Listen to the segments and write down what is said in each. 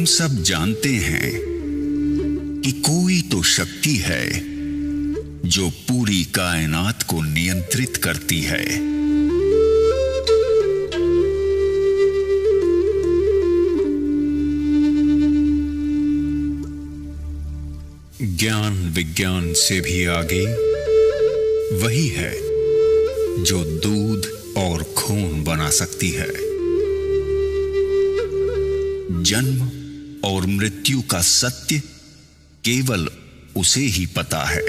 हम सब जानते हैं कि कोई तो शक्ति है जो पूरी कायनात को नियंत्रित करती है। ज्ञान विज्ञान से भी आगे वही है जो दूध और खून बना सकती है। जन्म और मृत्यु का सत्य केवल उसे ही पता है।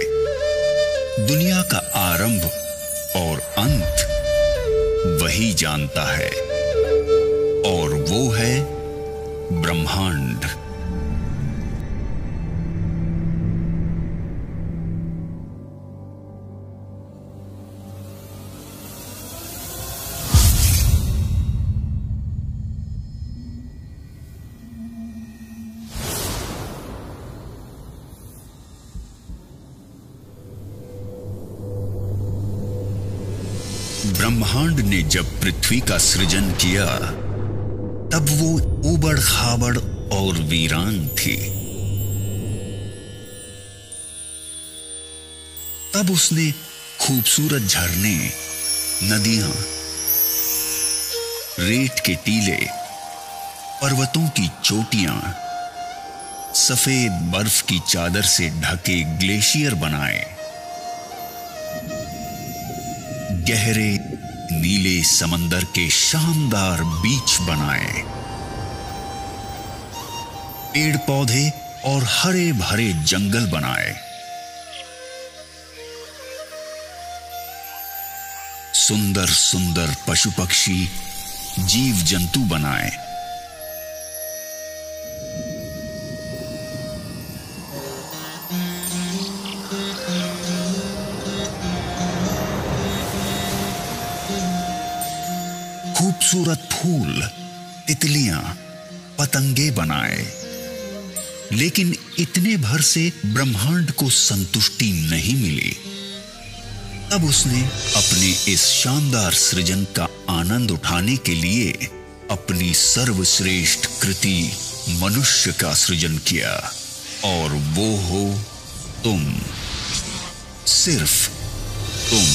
दुनिया का आरंभ और अंत वही जानता है, और वो है ब्रह्मांड। ब्रह्मांड ने जब पृथ्वी का सृजन किया तब वो उबड़ खाबड़ और वीरान थी। तब उसने खूबसूरत झरने, नदियां, रेत के टीले, पर्वतों की चोटियां, सफेद बर्फ की चादर से ढके ग्लेशियर बनाए, गहरे नीले समंदर के शानदार बीच बनाए, पेड़ पौधे और हरे भरे जंगल बनाए, सुंदर सुंदर पशु पक्षी, जीव जंतु बनाए, खूबसूरत फूल, तितलियां, पतंगे बनाए। लेकिन इतने भर से ब्रह्मांड को संतुष्टि नहीं मिली। तब उसने अपने इस शानदार सृजन का आनंद उठाने के लिए अपनी सर्वश्रेष्ठ कृति मनुष्य का सृजन किया, और वो हो तुम, सिर्फ तुम।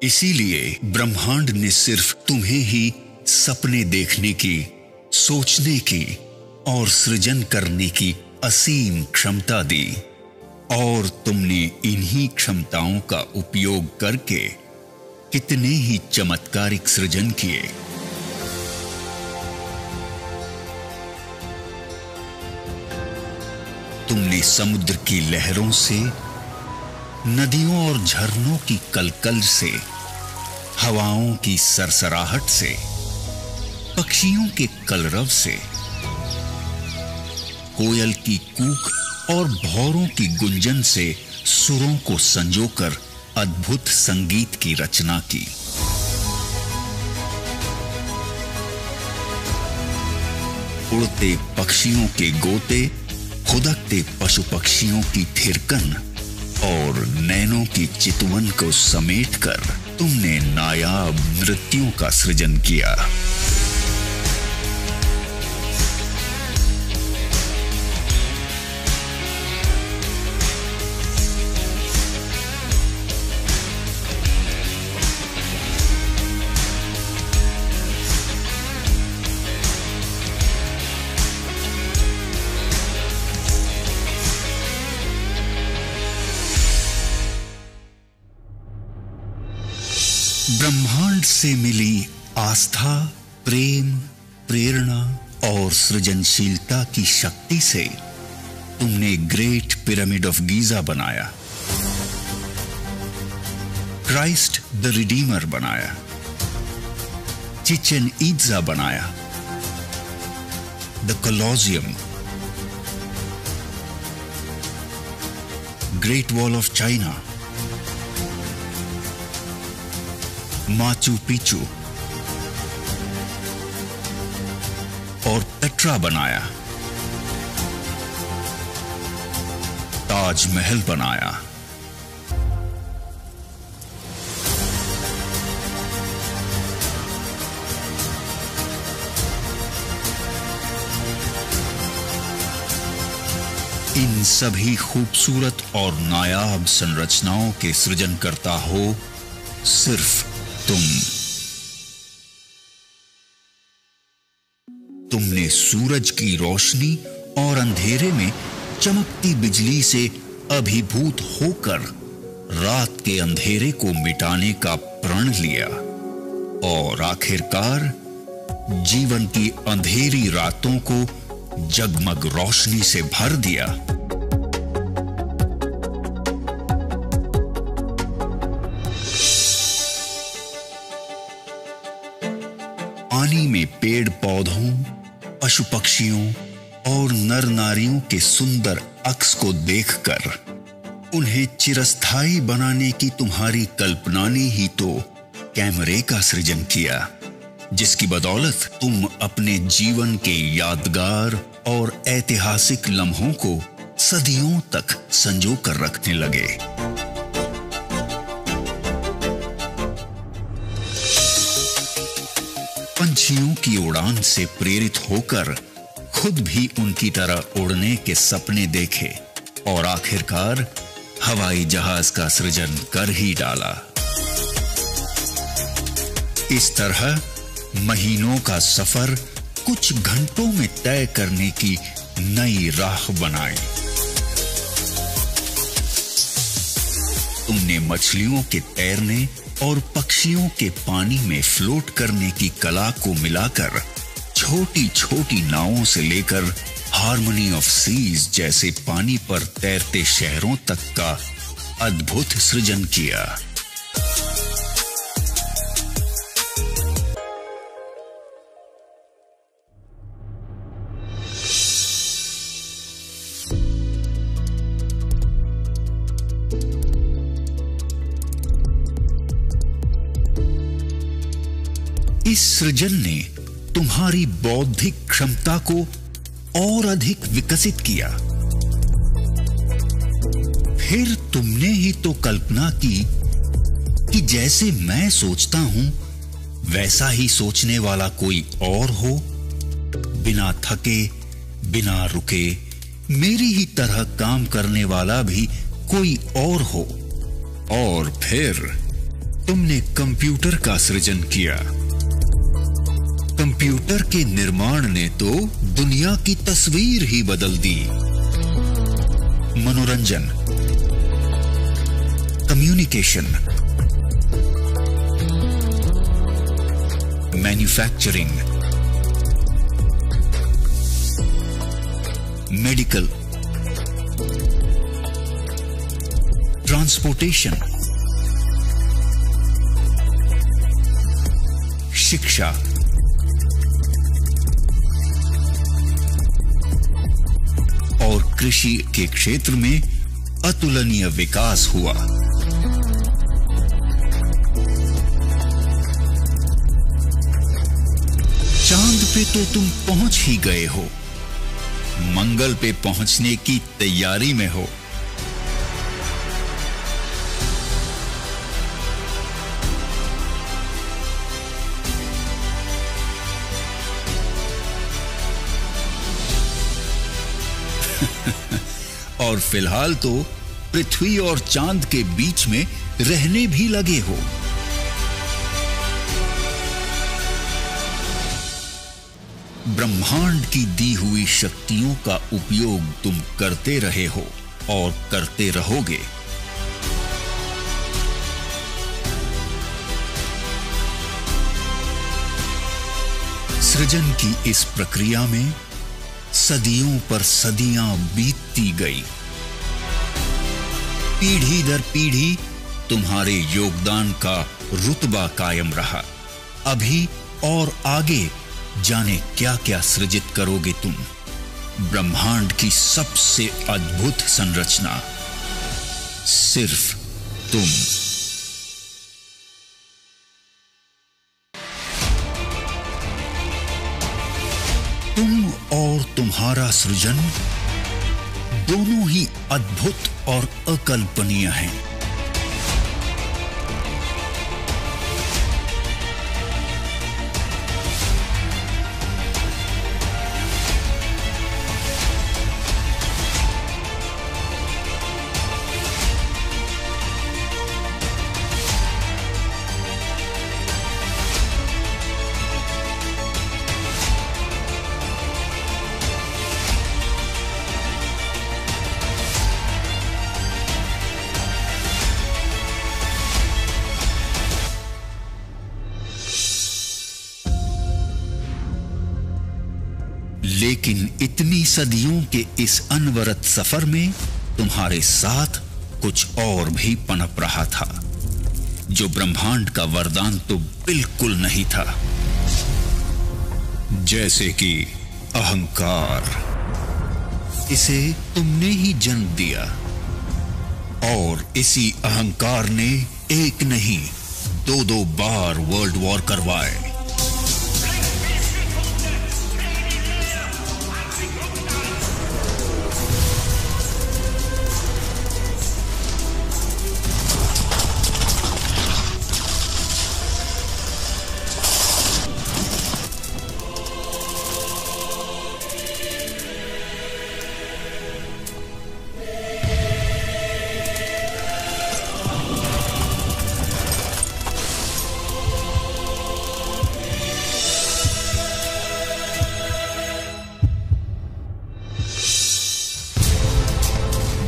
इसीलिए ब्रह्मांड ने सिर्फ तुम्हें ही सपने देखने की, सोचने की और सृजन करने की असीम क्षमता दी, और तुमने इन्हीं क्षमताओं का उपयोग करके कितने ही चमत्कारिक सृजन किए। तुमने समुद्र की लहरों से, नदियों और झरनों की कलकल से, हवाओं की सरसराहट से, पक्षियों के कलरव से, कोयल की कूक और भौरों की गुंजन से सुरों को संजोकर अद्भुत संगीत की रचना की। उड़ते पक्षियों के गोते, खुदकते पशु पक्षियों की थिरकन और नैनों की चितवन को समेटकर तुमने नायाब नृत्यों का सृजन किया। ब्रह्मांड से मिली आस्था, प्रेम, प्रेरणा और सृजनशीलता की शक्ति से तुमने ग्रेट पिरामिड ऑफ गीजा बनाया, क्राइस्ट द रिडीमर बनाया, चिचेन इत्जा बनाया, the Colosseum, great wall of China, Machu Picchu और पेट्रा बनाया, ताजमहल बनाया। इन सभी खूबसूरत और नायाब संरचनाओं के सृजन करता हो सिर्फ तुम। तुमने सूरज की रोशनी और अंधेरे में चमकती बिजली से अभिभूत होकर रात के अंधेरे को मिटाने का प्रण लिया और आखिरकार जीवन की अंधेरी रातों को जगमग रोशनी से भर दिया। पानी में पेड़ पौधों, पशु पक्षियों और नर नारियों के सुंदर अक्स को देखकर उन्हें चिरस्थायी बनाने की तुम्हारी कल्पना ने ही तो कैमरे का सृजन किया, जिसकी बदौलत तुम अपने जीवन के यादगार और ऐतिहासिक लम्हों को सदियों तक संजो कर रखने लगे। पंछियों की उड़ान से प्रेरित होकर खुद भी उनकी तरह उड़ने के सपने देखे और आखिरकार हवाई जहाज का सृजन कर ही डाला। इस तरह महीनों का सफर कुछ घंटों में तय करने की नई राह बनाई। तुमने मछलियों के तैरने और पक्षियों के पानी में फ्लोट करने की कला को मिलाकर छोटी छोटी नावों से लेकर हार्मनी ऑफ सीज जैसे पानी पर तैरते शहरों तक का अद्भुत सृजन किया। इस सृजन ने तुम्हारी बौद्धिक क्षमता को और अधिक विकसित किया। फिर तुमने ही तो कल्पना की कि जैसे मैं सोचता हूं वैसा ही सोचने वाला कोई और हो, बिना थके बिना रुके मेरी ही तरह काम करने वाला भी कोई और हो। और फिर तुमने कंप्यूटर का सृजन किया। कंप्यूटर के निर्माण ने तो दुनिया की तस्वीर ही बदल दी। मनोरंजन, कम्युनिकेशन, मैन्युफैक्चरिंग, मेडिकल, ट्रांसपोर्टेशन, शिक्षा, और कृषि के क्षेत्र में अतुलनीय विकास हुआ। चांद पे तो तुम पहुंच ही गए हो, मंगल पे पहुंचने की तैयारी में हो। और फिलहाल तो पृथ्वी और चांद के बीच में रहने भी लगे हो। ब्रह्मांड की दी हुई शक्तियों का उपयोग तुम करते रहे हो और करते रहोगे। सृजन की इस प्रक्रिया में सदियों पर सदियां बीतती गई। पीढ़ी दर पीढ़ी तुम्हारे योगदान का रुतबा कायम रहा। अभी और आगे जाने क्या क्या सृजित करोगे तुम। ब्रह्मांड की सबसे अद्भुत संरचना सिर्फ तुम। तुम और तुम्हारा सृजन दोनों ही अद्भुत और अकल्पनीय हैं। लेकिन इतनी सदियों के इस अनवरत सफर में तुम्हारे साथ कुछ और भी पनप रहा था, जो ब्रह्मांड का वरदान तो बिल्कुल नहीं था। जैसे कि अहंकार। इसे तुमने ही जन्म दिया और इसी अहंकार ने एक नहीं 2-2 बार वर्ल्ड वॉर करवाए।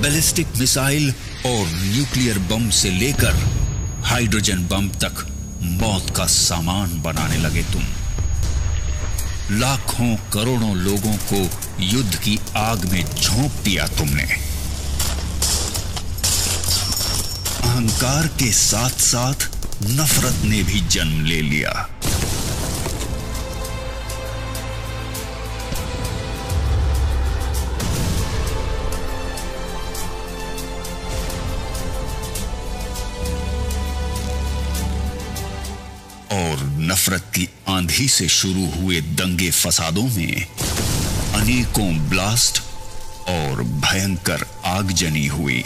बैलिस्टिक मिसाइल और न्यूक्लियर बम से लेकर हाइड्रोजन बम तक मौत का सामान बनाने लगे तुम। लाखों करोड़ों लोगों को युद्ध की आग में झोंक दिया तुमने। अहंकार के साथ साथ नफरत ने भी जन्म ले लिया। और नफरत की आंधी से शुरू हुए दंगे फसादों में अनेकों ब्लास्ट और भयंकर आगजनी हुई।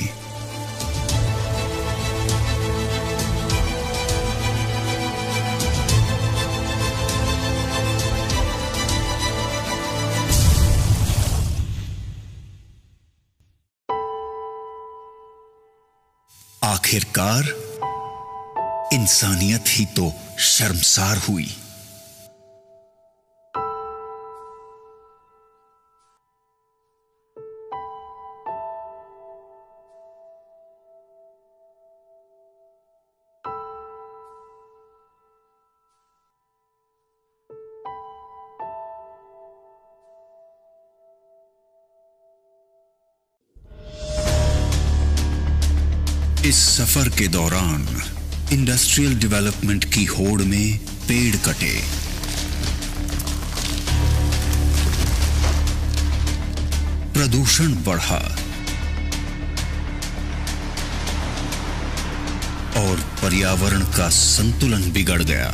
आखिरकार इंसानियत ही तो शर्मसार हुई। इस सफर के दौरान इंडस्ट्रियल डेवलपमेंट की होड़ में पेड़ कटे, प्रदूषण बढ़ा और पर्यावरण का संतुलन बिगड़ गया।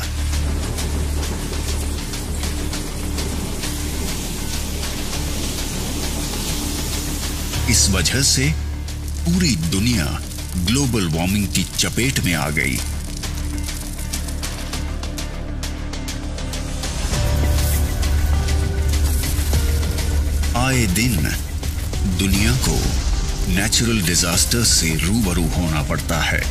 इस वजह से पूरी दुनिया ग्लोबल वार्मिंग की चपेट में आ गई। आए दिन दुनिया को नेचुरल डिजास्टर से रूबरू होना पड़ता है।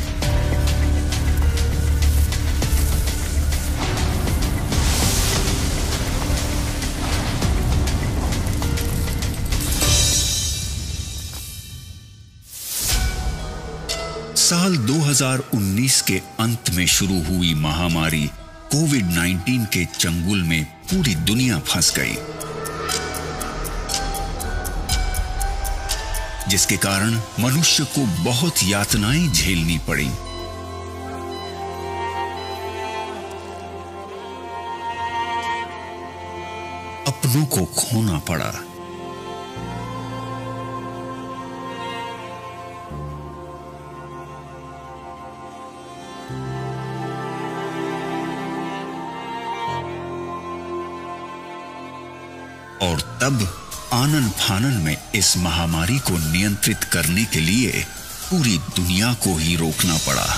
साल 2019 के अंत में शुरू हुई महामारी कोविड-19 के चंगुल में पूरी दुनिया फंस गई, जिसके कारण मनुष्य को बहुत यातनाएं झेलनी पड़ी। अपनों को खोना पड़ा। और तब आनन फानन में इस महामारी को नियंत्रित करने के लिए पूरी दुनिया को ही रोकना पड़ा।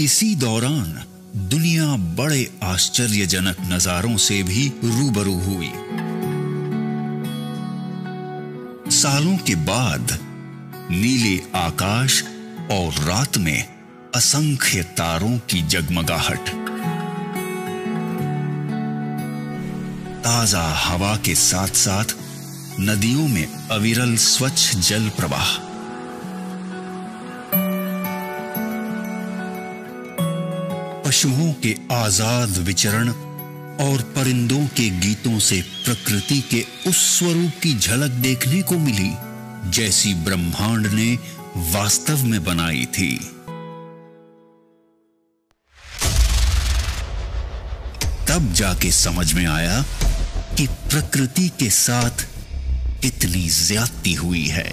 इसी दौरान दुनिया बड़े आश्चर्यजनक नजारों से भी रूबरू हुई। सालों के बाद नीले आकाश और रात में असंख्य तारों की जगमगाहट, ताजा हवा के साथ साथ नदियों में अविरल स्वच्छ जल प्रवाह, पशुओं के आजाद विचरण और परिंदों के गीतों से प्रकृति के उस स्वरूप की झलक देखने को मिली जैसी ब्रह्मांड ने वास्तव में बनाई थी। तब जाके समझ में आया कि प्रकृति के साथ कितनी ज्यादती हुई है।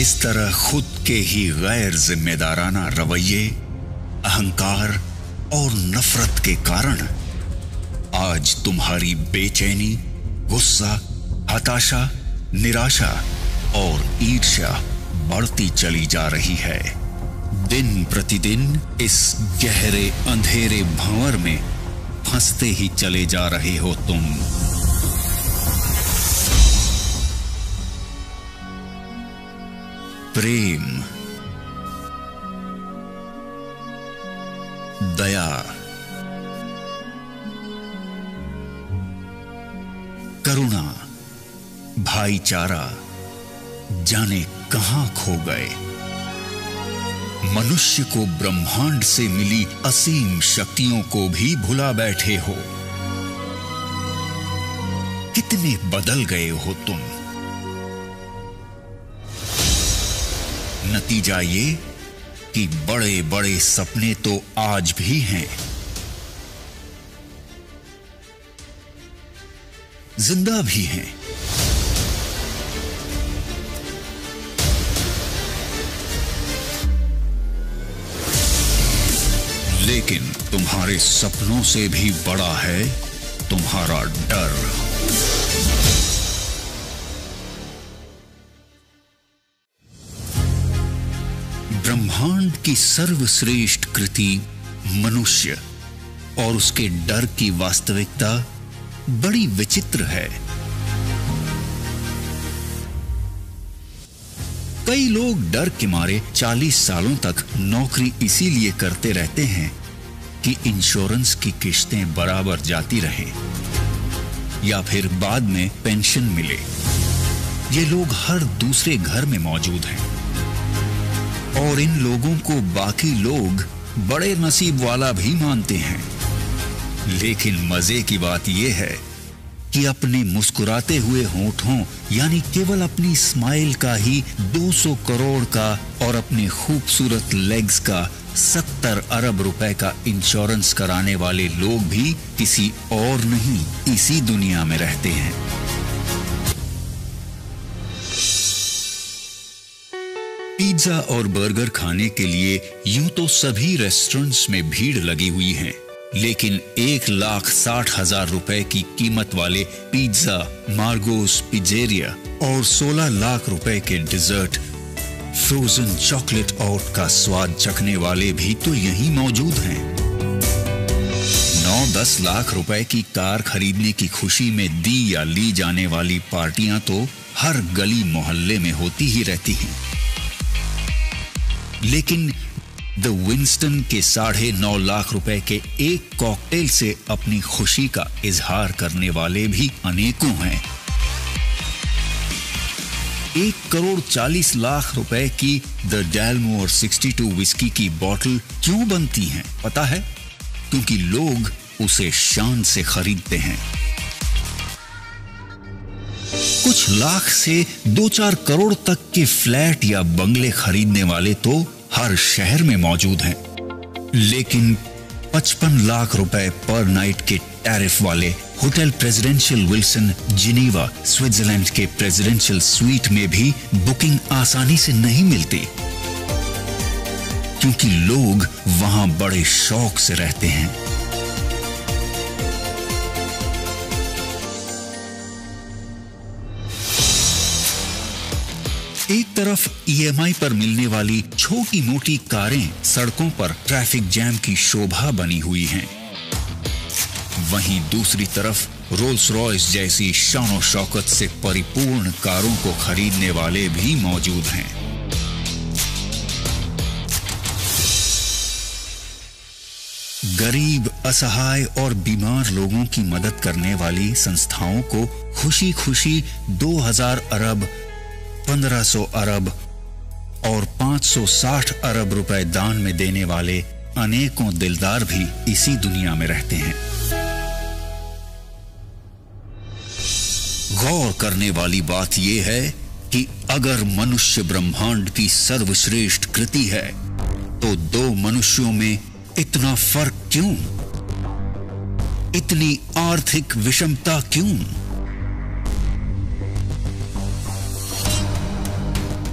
इस तरह खुद के ही गैर जिम्मेदाराना रवैये, अहंकार और नफरत के कारण आज तुम्हारी बेचैनी, गुस्सा, हताशा, निराशा और ईर्ष्या बढ़ती चली जा रही है। दिन प्रतिदिन इस गहरे अंधेरे भंवर में फंसते ही चले जा रहे हो तुम। प्रेम, दया, करुणा, भाईचारा जाने कहां खो गए। मनुष्य को ब्रह्मांड से मिली असीम शक्तियों को भी भुला बैठे हो। कितने बदल गए हो तुम। नतीजा ये कि बड़े बड़े सपने तो आज भी हैं, जिंदा भी हैं, लेकिन तुम्हारे सपनों से भी बड़ा है तुम्हारा डर। ब्रह्मांड की सर्वश्रेष्ठ कृति मनुष्य और उसके डर की वास्तविकता बड़ी विचित्र है। कई लोग डर के मारे 40 सालों तक नौकरी इसीलिए करते रहते हैं कि इंश्योरेंस की किश्तें बराबर जाती रहें या फिर बाद में पेंशन मिले। ये लोग हर दूसरे घर में मौजूद हैं और इन लोगों को बाकी लोग बड़े नसीब वाला भी मानते हैं। लेकिन मजे की बात यह है कि अपने मुस्कुराते हुए होठों यानी केवल अपनी स्माइल का ही 200 करोड़ का और अपने खूबसूरत लेग्स का 70 अरब रुपए का इंश्योरेंस कराने वाले लोग भी किसी और नहीं इसी दुनिया में रहते हैं। पिज्जा और बर्गर खाने के लिए यूं तो सभी रेस्टोरेंट्स में भीड़ लगी हुई है, लेकिन 1,60,000 रुपए की कीमत वाले पिज्जा, मार्गोस पिज़्ज़ेरिया और 16 लाख रुपए के डिजर्ट, फ्रोजन चॉकलेट आउट का स्वाद चखने वाले भी तो यहीं मौजूद हैं। 9-10 लाख रुपए की कार खरीदने की खुशी में दी या ली जाने वाली पार्टियां तो हर गली मोहल्ले में होती ही रहती हैं। लेकिन द विंस्टन के 9.5 लाख रुपए के एक कॉकटेल से अपनी खुशी का इजहार करने वाले भी अनेकों हैं। 1,40 लाख रुपए की द डैलमोर 62 विस्की की बोतल क्यों बनती हैं पता है? क्योंकि लोग उसे शान से खरीदते हैं। कुछ लाख से 2-4 करोड़ तक के फ्लैट या बंगले खरीदने वाले तो हर शहर में मौजूद हैं, लेकिन 55 लाख रुपए पर नाइट के टैरिफ वाले hotel presidential Wilson Geneva Switzerland के प्रेसिडेंशियल स्वीट में भी बुकिंग आसानी से नहीं मिलती, क्योंकि लोग वहां बड़े शौक से रहते हैं। एक तरफ ईएमआई पर मिलने वाली छोटी मोटी कारें सड़कों पर ट्रैफिक जैम की शोभा बनी हुई हैं, वहीं दूसरी तरफ रोल्स रॉयस जैसी शान शौकत से परिपूर्ण कारों को खरीदने वाले भी मौजूद हैं। गरीब, असहाय और बीमार लोगों की मदद करने वाली संस्थाओं को खुशी खुशी 2000 अरब, 1500 अरब और 560 अरब रुपए दान में देने वाले अनेकों दिलदार भी इसी दुनिया में रहते हैं। गौर करने वाली बात यह है कि अगर मनुष्य ब्रह्मांड की सर्वश्रेष्ठ कृति है, तो दो मनुष्यों में इतना फर्क क्यों? इतनी आर्थिक विषमता क्यों?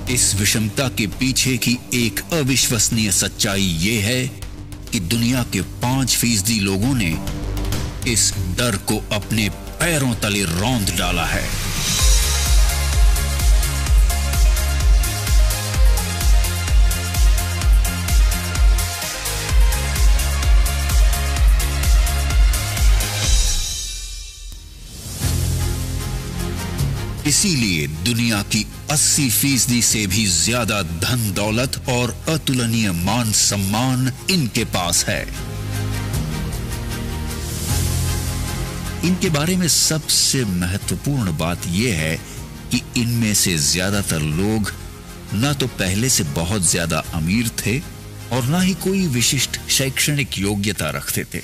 इस विषमता के पीछे की एक अविश्वसनीय सच्चाई यह है कि दुनिया के 5% लोगों ने इस डर को अपने पैरों तले रौंद डाला है। इसीलिए दुनिया की 80% से भी ज्यादा धन दौलत और अतुलनीय मान सम्मान इनके पास है। इनके बारे में सबसे महत्वपूर्ण बात यह है कि इनमें से ज्यादातर लोग ना तो पहले से बहुत ज्यादा अमीर थे और ना ही कोई विशिष्ट शैक्षणिक योग्यता रखते थे।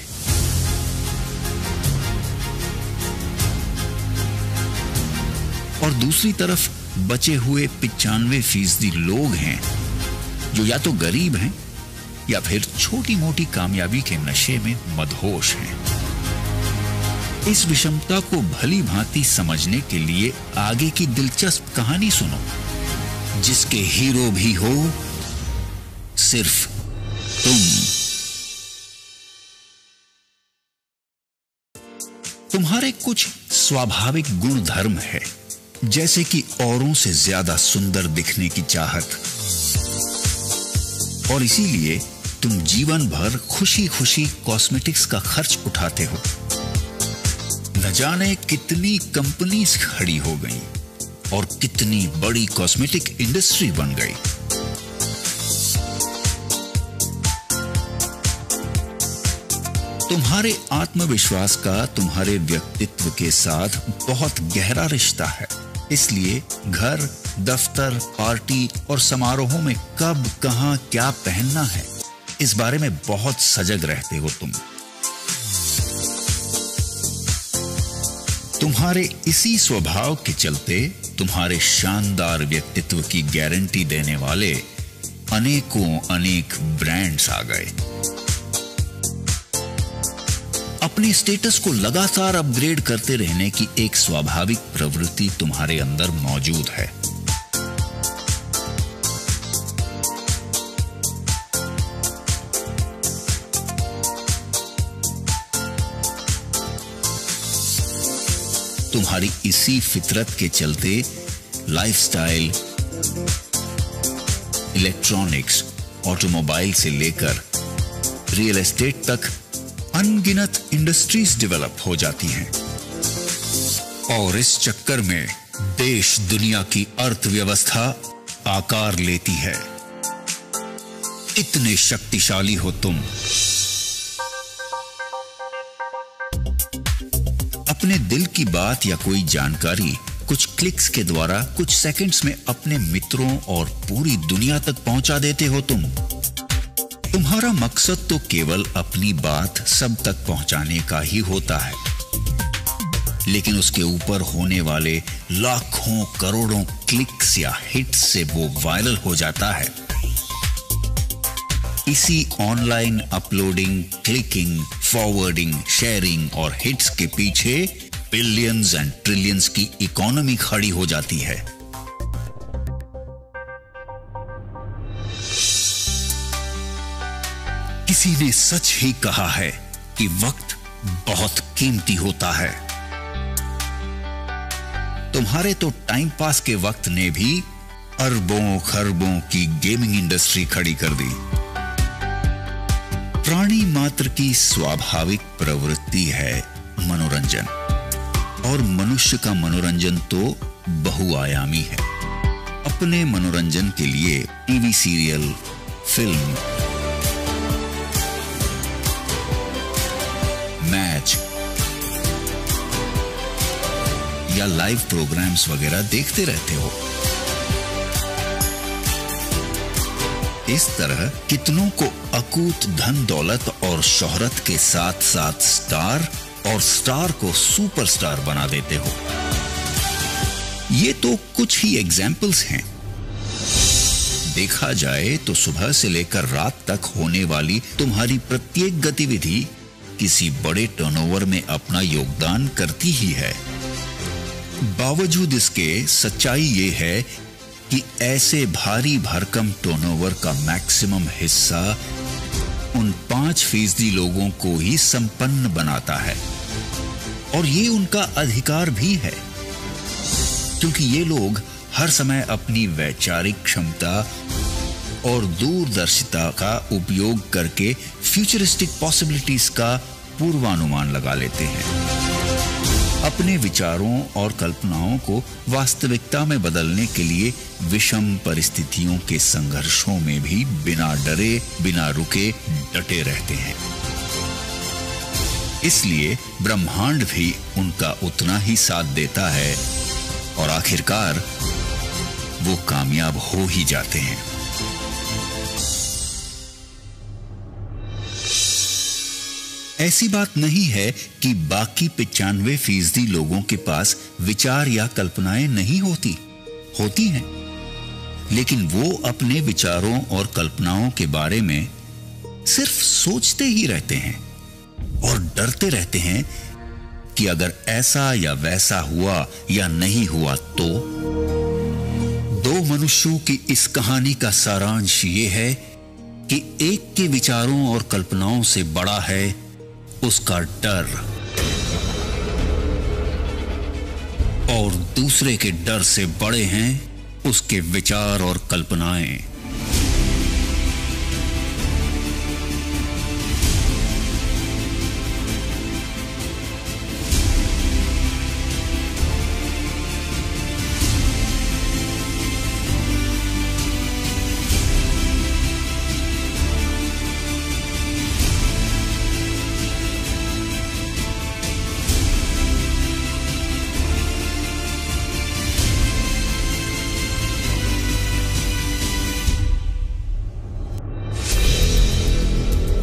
और दूसरी तरफ बचे हुए 95% लोग हैं जो या तो गरीब हैं या फिर छोटी मोटी कामयाबी के नशे में मदहोश हैं। इस विषमता को भली भांति समझने के लिए आगे की दिलचस्प कहानी सुनो, जिसके हीरो भी हो सिर्फ तुम। तुम्हारे कुछ स्वाभाविक गुण धर्म है, जैसे कि औरों से ज्यादा सुंदर दिखने की चाहत, और इसीलिए तुम जीवन भर खुशी खुशी कॉस्मेटिक्स का खर्च उठाते हो। न जाने कितनी कंपनीज खड़ी हो गई और कितनी बड़ी कॉस्मेटिक इंडस्ट्री बन गई। तुम्हारे आत्मविश्वास का तुम्हारे व्यक्तित्व के साथ बहुत गहरा रिश्ता है, इसलिए घर, दफ्तर, पार्टी और समारोहों में कब, कहां, क्या पहनना है, इस बारे में बहुत सजग रहते हो तुम। तुम्हारे इसी स्वभाव के चलते तुम्हारे शानदार व्यक्तित्व की गारंटी देने वाले अनेकों अनेक ब्रांड्स आ गए। अपने स्टेटस को लगातार अपग्रेड करते रहने की एक स्वाभाविक प्रवृत्ति तुम्हारे अंदर मौजूद है। तुम्हारी इसी फितरत के चलते लाइफस्टाइल, इलेक्ट्रॉनिक्स, ऑटोमोबाइल से लेकर रियल एस्टेट तक अनगिनत इंडस्ट्रीज डेवलप हो जाती हैं, और इस चक्कर में देश दुनिया की अर्थव्यवस्था आकार लेती है। इतने शक्तिशाली हो तुम। अपने दिल की बात या कोई जानकारी कुछ क्लिक्स के द्वारा कुछ सेकंड्स में अपने मित्रों और पूरी दुनिया तक पहुंचा देते हो तुम। तुम्हारा मकसद तो केवल अपनी बात सब तक पहुंचाने का ही होता है, लेकिन उसके ऊपर होने वाले लाखों करोड़ों क्लिक्स या हिट्स से वो वायरल हो जाता है। इसी online uploading, clicking, forwarding, sharing और हिट्स के पीछे बिलियंस एंड ट्रिलियंस की इकोनॉमी खड़ी हो जाती है। किसी ने सच ही कहा है कि वक्त बहुत कीमती होता है। तुम्हारे तो टाइम पास के वक्त ने भी अरबों खरबों की गेमिंग इंडस्ट्री खड़ी कर दी। प्राणी मात्र की स्वाभाविक प्रवृत्ति है मनोरंजन, और मनुष्य का मनोरंजन तो बहुआयामी है। अपने मनोरंजन के लिए टीवी सीरियल, फिल्म, मैच या लाइव प्रोग्राम्स वगैरह देखते रहते हो। इस तरह कितनों को अकूत धन दौलत और शोहरत के साथ साथ स्टार, और स्टार को सुपरस्टार बना देते हो। ये तो कुछ ही एग्जाम्पल्स हैं। देखा जाए तो सुबह से लेकर रात तक होने वाली तुम्हारी प्रत्येक गतिविधि किसी बड़े टर्नओवर में अपना योगदान करती ही है। बावजूद इसके सच्चाई ये है कि ऐसे भारी भरकम टर्नओवर का मैक्सिमम हिस्सा उन 5% लोगों को ही संपन्न बनाता है, और ये उनका अधिकार भी है, क्योंकि ये लोग हर समय अपनी वैचारिक क्षमता और दूरदर्शिता का उपयोग करके फ्यूचरिस्टिक पॉसिबिलिटीज का पूर्वानुमान लगा लेते हैं। अपने विचारों और कल्पनाओं को वास्तविकता में बदलने के लिए विषम परिस्थितियों के संघर्षों में भी बिना डरे बिना रुके डटे रहते हैं। इसलिए ब्रह्मांड भी उनका उतना ही साथ देता है, और आखिरकार वो कामयाब हो ही जाते हैं। ऐसी बात नहीं है कि बाकी 95% लोगों के पास विचार या कल्पनाएं नहीं होती हैं, लेकिन वो अपने विचारों और कल्पनाओं के बारे में सिर्फ सोचते ही रहते हैं और डरते रहते हैं कि अगर ऐसा या वैसा हुआ या नहीं हुआ तो। दो मनुष्यों की इस कहानी का सारांश ये है कि एक के विचारों और कल्पनाओं से बड़ा है उसका डर, और दूसरे के डर से बड़े हैं उसके विचार और कल्पनाएं।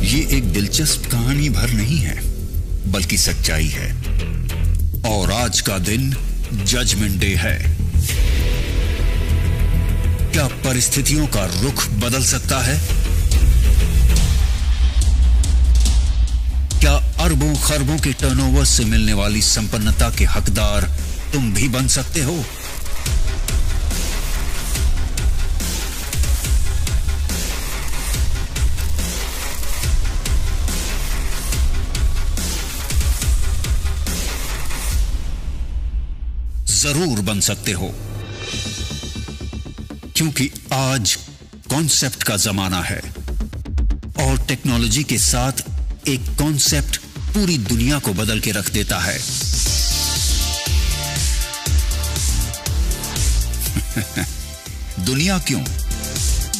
ये एक दिलचस्प कहानी भर नहीं है, बल्कि सच्चाई है। और आज का दिन जजमेंट डे है। क्या परिस्थितियों का रुख बदल सकता है? क्या अरबों खरबों के टर्नओवर से मिलने वाली संपन्नता के हकदार तुम भी बन सकते हो? जरूर बन सकते हो, क्योंकि आज कॉन्सेप्ट का जमाना है, और टेक्नोलॉजी के साथ एक कॉन्सेप्ट पूरी दुनिया को बदल के रख देता है। दुनिया क्यों?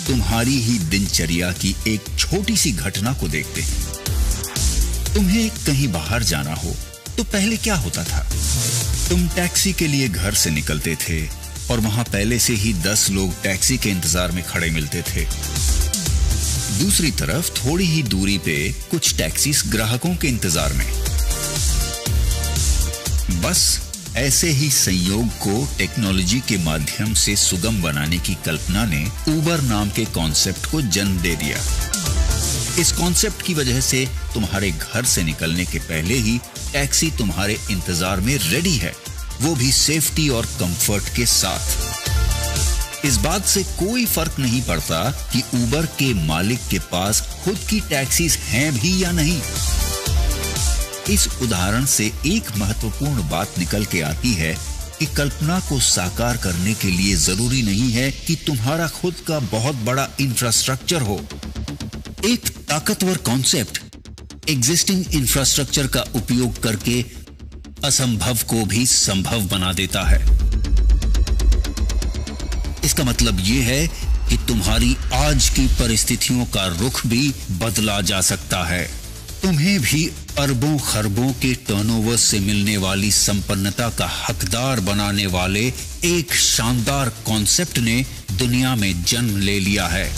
तुम्हारी ही दिनचर्या की एक छोटी सी घटना को देखते हैं। तुम्हें कहीं बाहर जाना हो तो पहले क्या होता था? तुम टैक्सी के लिए घर से निकलते थे और वहां पहले से ही 10 लोग टैक्सी के इंतजार में खड़े मिलते थे। दूसरी तरफ थोड़ी ही दूरी पे कुछ टैक्सीज ग्राहकों के इंतजार में। बस ऐसे ही संयोग को टेक्नोलॉजी के माध्यम से सुगम बनाने की कल्पना ने उबर नाम के कॉन्सेप्ट को जन्म दे दिया। इस कॉन्सेप्ट की वजह से तुम्हारे घर से निकलने के पहले ही टैक्सी तुम्हारे इंतजार में रेडी है, वो भी सेफ्टी और कंफर्ट के साथ। इस बात से कोई फर्क नहीं पड़ता कि उबर के मालिक के पास खुद की टैक्सीज हैं भी या नहीं। इस उदाहरण से एक महत्वपूर्ण बात निकल के आती है कि कल्पना को साकार करने के लिए जरूरी नहीं है कि तुम्हारा खुद का बहुत बड़ा इंफ्रास्ट्रक्चर हो। एक ताकतवर कॉन्सेप्ट एग्जिस्टिंग इंफ्रास्ट्रक्चर का उपयोग करके असंभव को भी संभव बना देता है। इसका मतलब यह है कि तुम्हारी आज की परिस्थितियों का रुख भी बदला जा सकता है। तुम्हें भी अरबों खरबों के टर्नओवर से मिलने वाली संपन्नता का हकदार बनाने वाले एक शानदार कॉन्सेप्ट ने दुनिया में जन्म ले लिया है।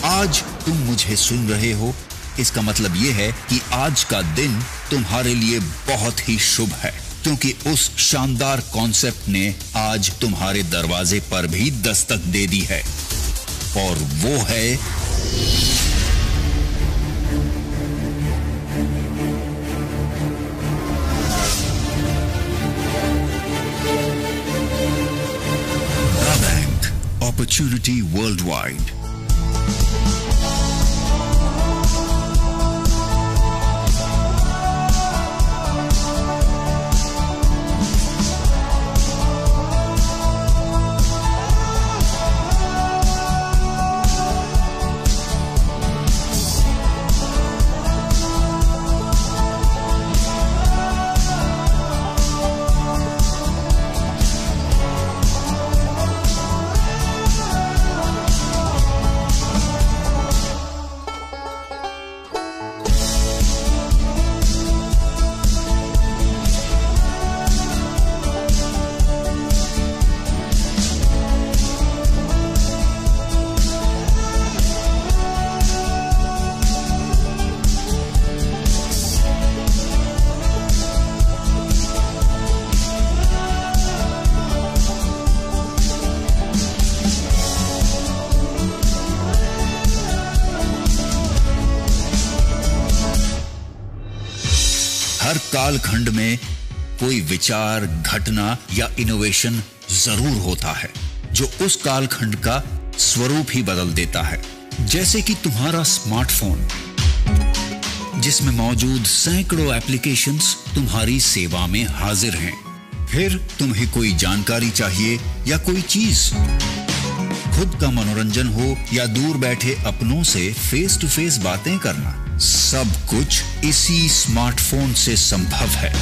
आज तुम मुझे सुन रहे हो, इसका मतलब यह है कि आज का दिन तुम्हारे लिए बहुत ही शुभ है, क्योंकि उस शानदार कॉन्सेप्ट ने आज तुम्हारे दरवाजे पर भी दस्तक दे दी है, और वो है दा बैंक, अपॉर्चुनिटी वर्ल्डवाइड। हर कालखंड में कोई विचार, घटना या इनोवेशन जरूर होता है जो उस कालखंड का स्वरूप ही बदल देता है। जैसे कि तुम्हारा स्मार्टफोन, जिसमें मौजूद सैकड़ों एप्लीकेशंस तुम्हारी सेवा में हाजिर हैं। फिर तुम्हें कोई जानकारी चाहिए या कोई चीज, खुद का मनोरंजन हो या दूर बैठे अपनों से फेस टू फेस बातें करना, सब कुछ इसी स्मार्टफोन से संभव है।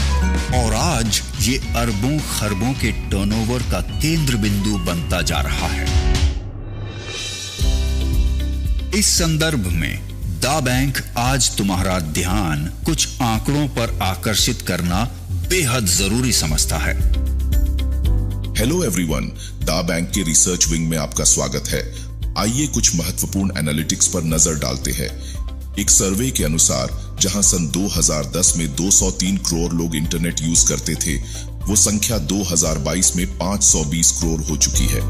और आज ये अरबों खरबों के टर्नओवर का केंद्र बिंदु बनता जा रहा है। इस संदर्भ में दा बैंक आज तुम्हारा ध्यान कुछ आंकड़ों पर आकर्षित करना बेहद जरूरी समझता है। हेलो एवरीवन, दा बैंक के रिसर्च विंग में आपका स्वागत है। आइए कुछ महत्वपूर्ण एनालिटिक्स पर नजर डालते हैं। एक सर्वे के अनुसार जहां सन 2010 में 203 करोड़ लोग इंटरनेट यूज करते थे, वो संख्या 2022 में 520 करोड़ हो चुकी है।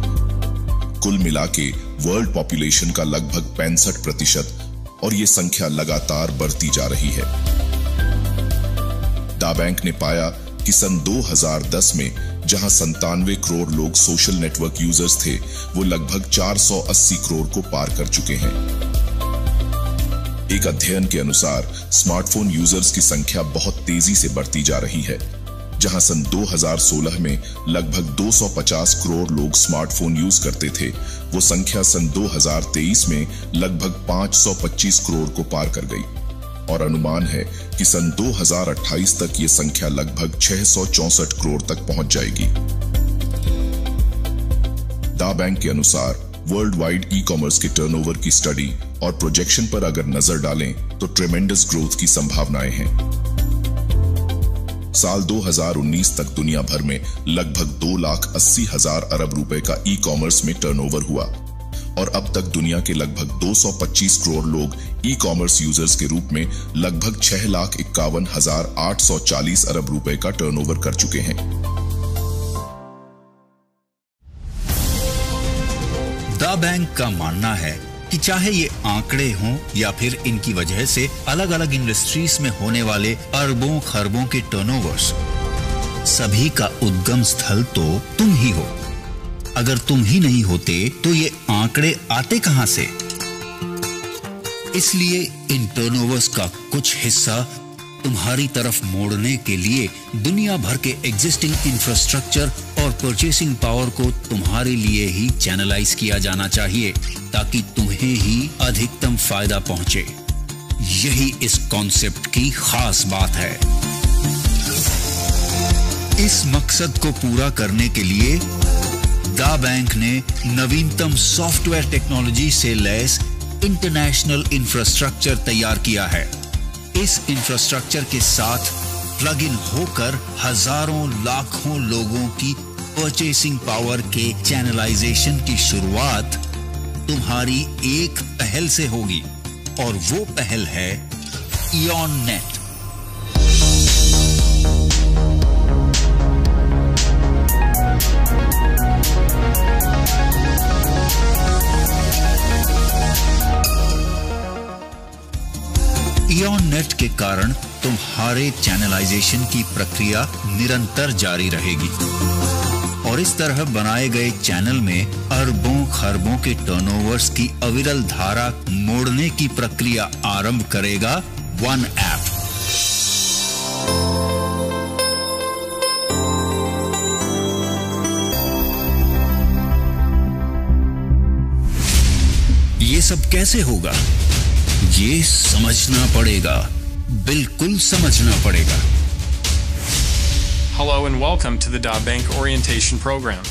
कुल मिलाके वर्ल्ड पॉपुलेशन का लगभग 65% और ये संख्या लगातार बढ़ती जा रही है। दा बैंक ने पाया कि सन 2010 में जहां 97 करोड़ लोग सोशल नेटवर्क यूजर्स थे, वो लगभग 480 करोड़ को पार कर चुके हैं। एक अध्ययन के अनुसार स्मार्टफोन यूजर्स की संख्या बहुत तेजी से बढ़ती जा रही है। जहां सन 2016 में लगभग 250 करोड़ लोग स्मार्टफोन यूज करते थे, वो संख्या सन 2023 में लगभग 525 करोड़ को पार कर गई और अनुमान है कि सन 2028 तक ये संख्या लगभग 664 करोड़ तक पहुंच जाएगी। दा बैंक के अनुसार वर्ल्ड वाइड ई कॉमर्स के टर्नओवर की स्टडी और प्रोजेक्शन पर अगर नजर डालें तो ट्रेमेंडस ग्रोथ की संभावनाएं हैं। साल 2019 तक दुनिया भर में लगभग 2,80,000 अरब रुपए का ई कॉमर्स में टर्नओवर हुआ और अब तक दुनिया के लगभग 225 करोड़ लोग ई कॉमर्स यूजर्स के रूप में लगभग 6,51,840 अरब रुपए का टर्नओवर कर चुके हैं। दा बैंक का मानना है कि चाहे ये आंकड़े हों या फिर इनकी वजह से अलग अलग इंडस्ट्रीज में होने वाले अरबों खरबों के टर्नओवर्स, सभी का उद्गम स्थल तो तुम ही हो। अगर तुम ही नहीं होते तो ये आंकड़े आते कहां से? इसलिए इन टर्नओवर्स का कुछ हिस्सा तुम्हारी तरफ मोड़ने के लिए दुनिया भर के एग्जिस्टिंग इंफ्रास्ट्रक्चर और परचेसिंग पावर को तुम्हारे लिए ही चैनलाइज किया जाना चाहिए, ताकि तुम्हें ही अधिकतम फायदा पहुंचे। यही इस कॉन्सेप्ट की खास बात है। इस मकसद को पूरा करने के लिए दा बैंक ने नवीनतम सॉफ्टवेयर टेक्नोलॉजी से लैस इंटरनेशनल इंफ्रास्ट्रक्चर तैयार किया है। इस इंफ्रास्ट्रक्चर के साथ प्लग इन होकर हजारों लाखों लोगों की परचेसिंग पावर के चैनलाइजेशन की शुरुआत तुम्हारी एक पहल से होगी, और वो पहल है इयॉन नेट। इयॉन नेट के कारण तुम्हारे चैनलाइजेशन की प्रक्रिया निरंतर जारी रहेगी, और इस तरह बनाए गए चैनल में अरबों खरबों के टर्नओवर्स की अविरल धारा मोड़ने की प्रक्रिया आरंभ करेगा वन ऐप। ये सब कैसे होगा? ये समझना पड़ेगा, बिल्कुल समझना पड़ेगा। Hello and welcome to the Da Bank Orientation Program.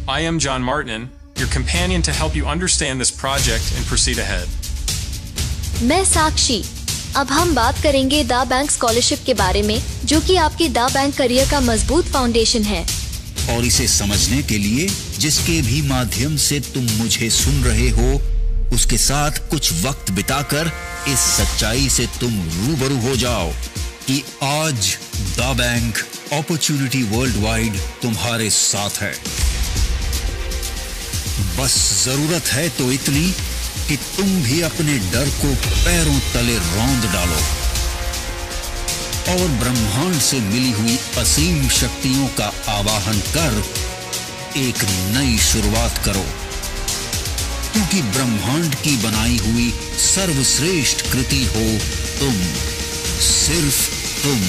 I am John Martin, your companion to help you understand this project and proceed ahead. मैं साक्षी। अब हम बात करेंगे दा बैंक स्कॉलरशिप के बारे में, जो कि आपके दा बैंक करियर का मजबूत फाउंडेशन है। और इसे समझने के लिए जिसके भी माध्यम से तुम मुझे सुन रहे हो, उसके साथ कुछ वक्त बिताकर इस सच्चाई से तुम रूबरू हो जाओ कि आज दा बैंक अपॉर्चुनिटी वर्ल्ड वाइड तुम्हारे साथ है। बस जरूरत है तो इतनी कि तुम भी अपने डर को पैरों तले रौंद डालो और ब्रह्मांड से मिली हुई असीम शक्तियों का आवाहन कर एक नई शुरुआत करो, क्योंकि ब्रह्मांड की बनाई हुई सर्वश्रेष्ठ कृति हो तुम, सिर्फ तुम।